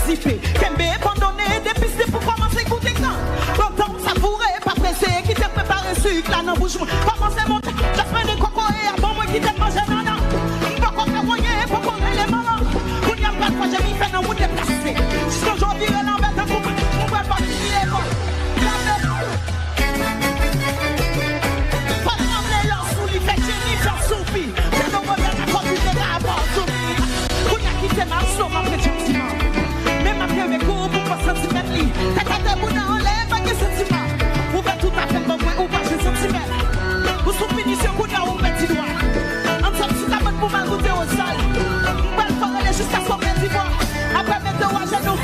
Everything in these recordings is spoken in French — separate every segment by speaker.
Speaker 1: participer. Kembe abandonné, dépisté pour commencer à goûter quand. Longtemps ça pourrait pas pressé, qui t'a préparé sucre là dans bouche. Commencer mon temps, j'espère des cocos et avant moi qui t'a mangé nana. Pas qu'on fait moyen, pas qu'on ait les mamans. Qu'on y a pas de fois, j'ai mis fait dans mon déplacé. Si aujourd'hui elle en met un coup, on va pas finir bon. Pas de ramener leur sous, il fait génie, faire soupi. C'est nos remèdes à conduire à avoir soupi. Qu'on y a quitté ma somme après gentiment. Même après mes cours pour pas sentiments li. T'as qu'à te bouger en l'air, pas de sentiments. Ou bien tout à fait bon point, ou pas de sentiments. Ou sous finition, qu'on y a un petit doigt. En somme, si t'as bonne pour mal goûter au sol. On va le faire aller jusqu'à son petit doigt. Après mettre deux à genoux.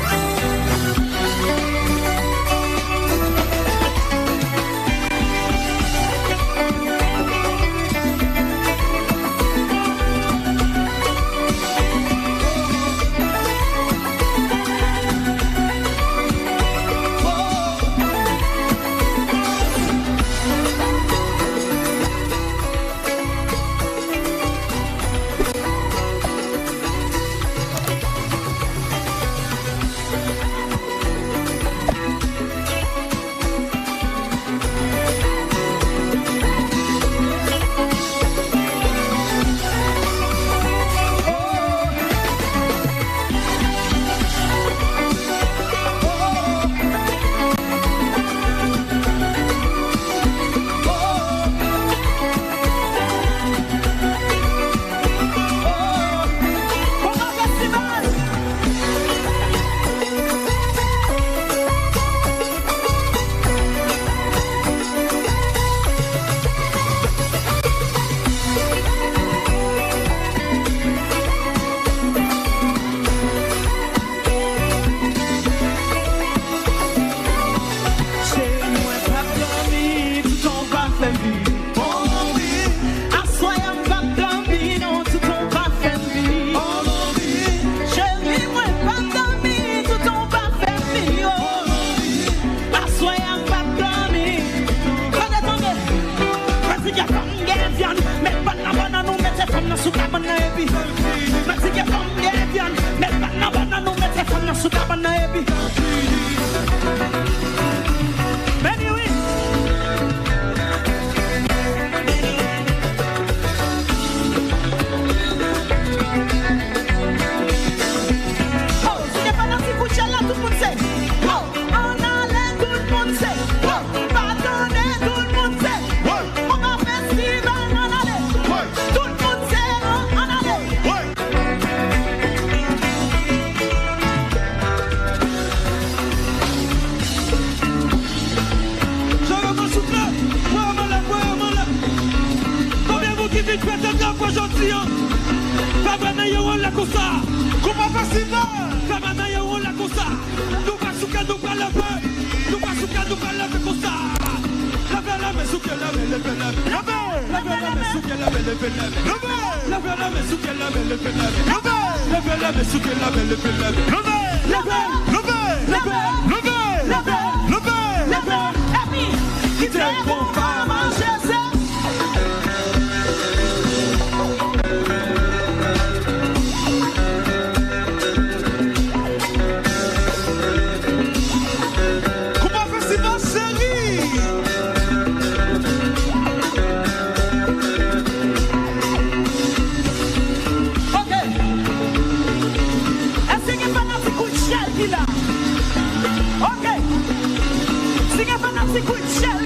Speaker 1: Rutshelle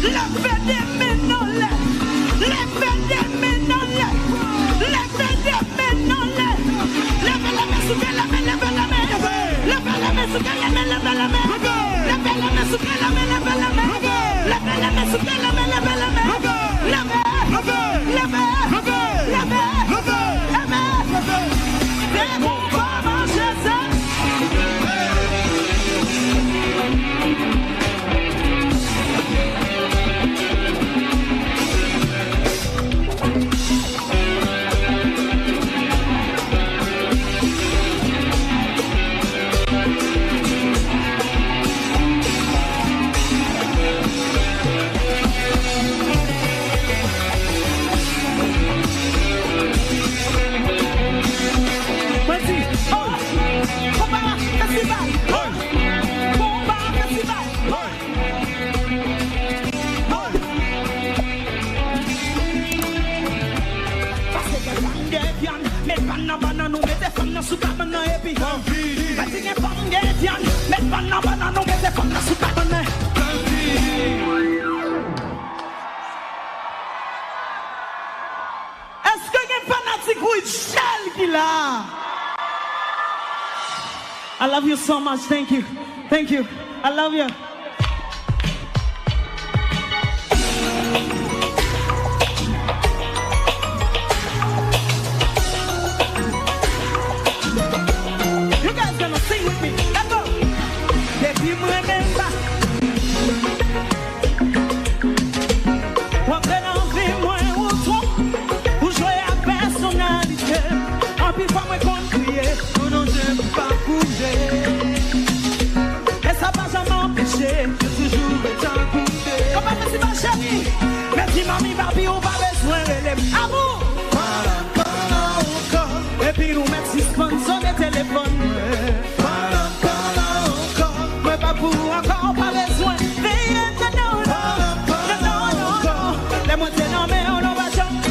Speaker 1: Guillaume. en banane, nous mettez femmes dans sous cabane et puis fatigué femme guédian, mettez femmes en banane, nous mettez femmes dans sous cabane. Est-ce que y a un fanatique Rutshelle qui là? I love you so much, thank you, I love you. Merci mamie, papi, on va besoin de l'amour. Et puis nous merci sponsor de téléphone. Mais pas pour encore, pas besoin. Non. Les montées non, mais on va jamais.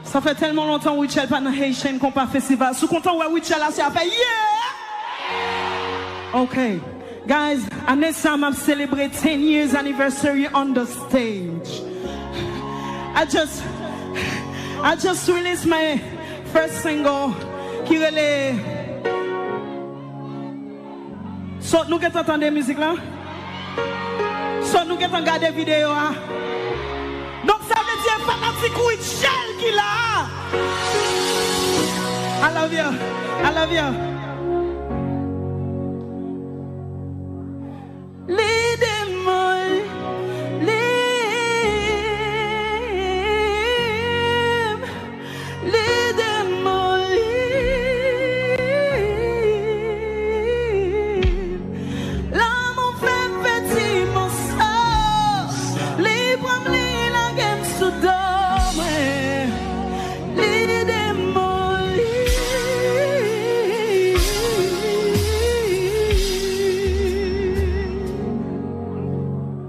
Speaker 2: Ça fait tellement longtemps Rutshelle pas dans Haitian qu'on pas festival. Sous content ouais Rutshelle là c'est à faire yeah. Okay. Guys, and this time I'm celebrating 10 years anniversary on the stage. I just released my first single qui relait. So nous qui entendons des musiques là. So nous qui regardons des vidéos là. Donc ça veut dire fanatique Rutshelle qui là. I love you. I love you.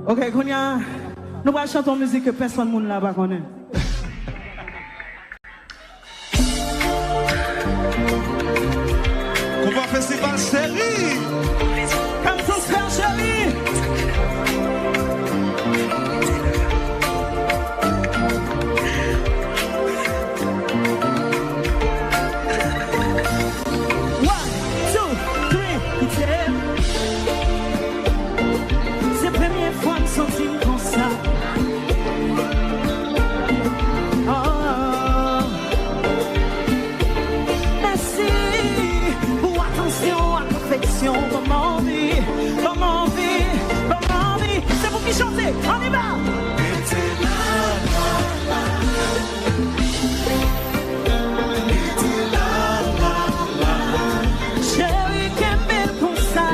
Speaker 2: Ok, Kounia, nous allons chanter une musique que personne ne l'a pas connaît.
Speaker 3: On va festival série.
Speaker 2: Comme son frère chéri. C'est la première fois que je me sens comme ça. Merci pour attention à perfection. Comment vivre, comment vivre, comment vivre. C'est vous qui chantez, on y va. Chérie, qu'elle m'aime comme ça.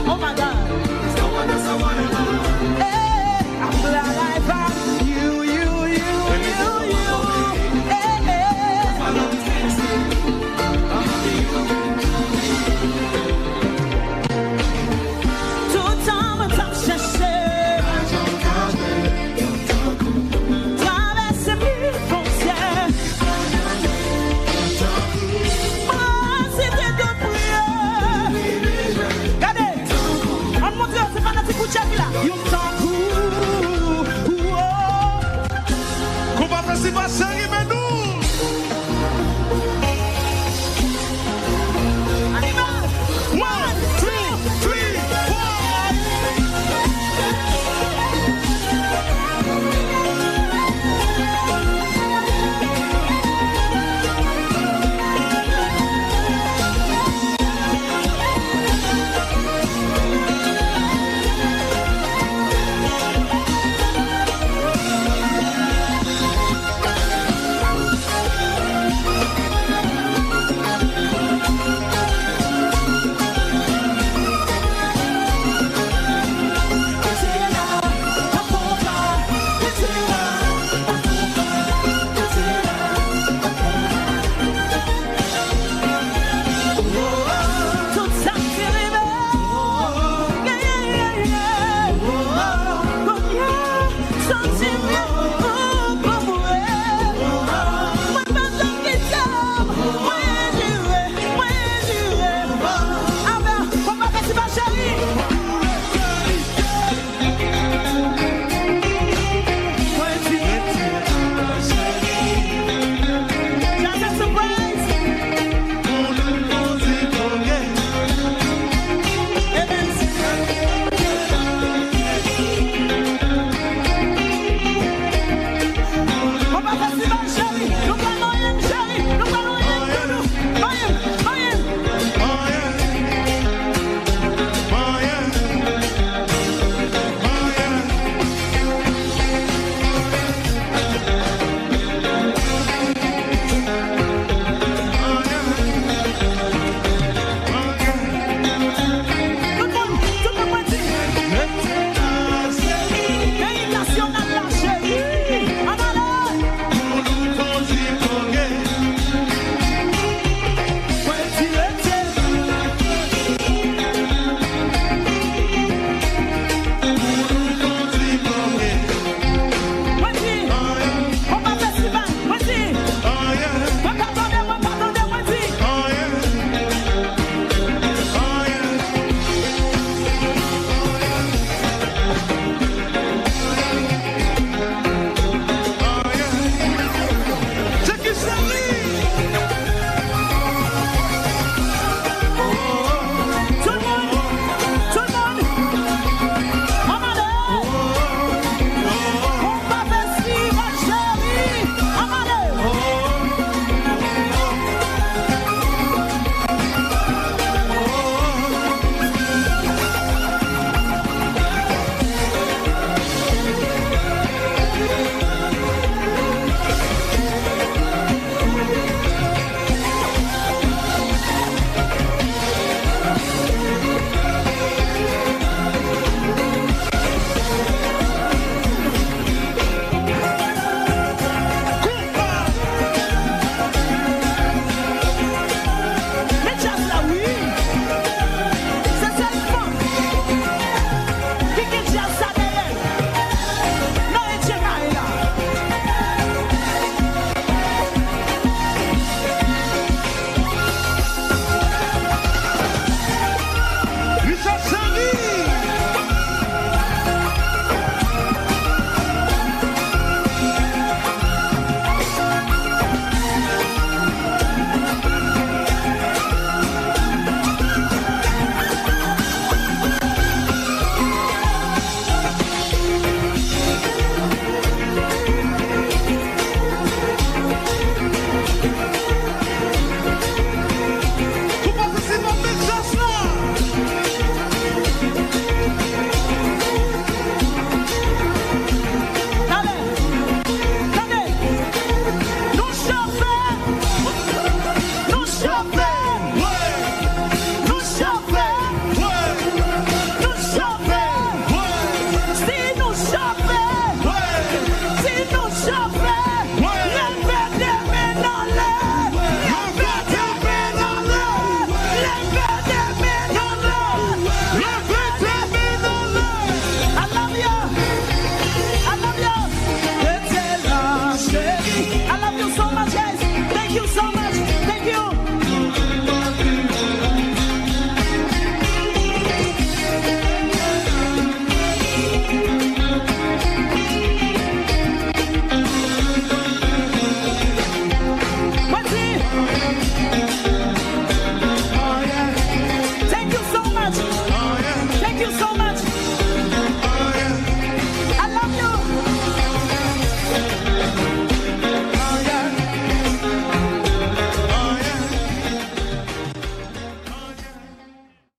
Speaker 2: Oh my God. Hey, I'm glad I found you. Hey, hey. Tout le temps, me t'as cherché. Traverser mille frontières. Oh, c'était de prière. Regardez, on montre c'est pas notre coup de chèque là. Yon t'en coup.
Speaker 3: On va festival série, mais nous.